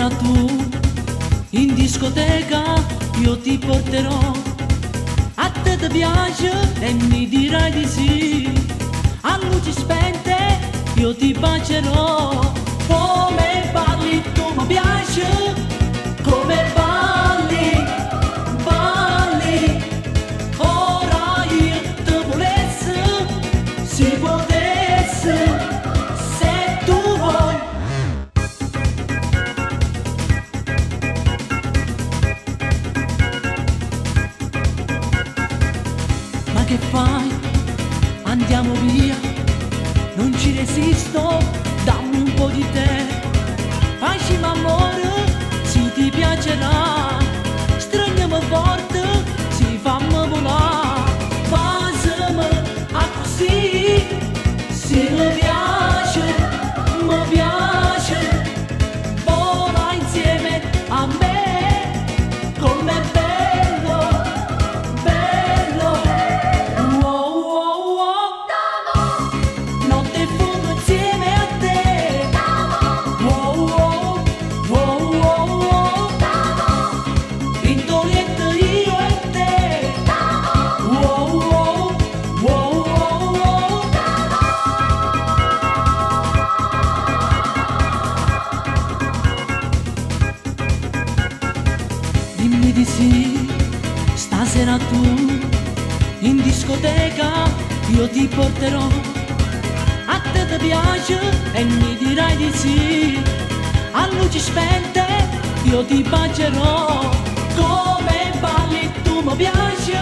Stasera tu in discoteca io ti porterò. A te ti piace e mi dirai di sì. A luci spente io ti bacerò. Come parli tu mi piace, come balli, balli. Ora io ti volessi, si potesse, se tu vuoi. Ma che fai? Andiamo via, non ci resisto, dammi un po' di te. Facci amore, se ti piacerà, stringiamo forte, si fammi volare. Basami a così, se mi piace, vola insieme a me, com'è bello, bello. Wow, wow, wow. Notte e fuoco insieme a te. Wow, wow, wow, wow, wow. Vintolietto io e te. Wow, wow, wow, wow, wow. Dimmi di sì, stasera tu in discoteca io ti porterò. A te ti piace e mi dirai di sì. A luci spente io ti bacerò. Come balli tu mi piace,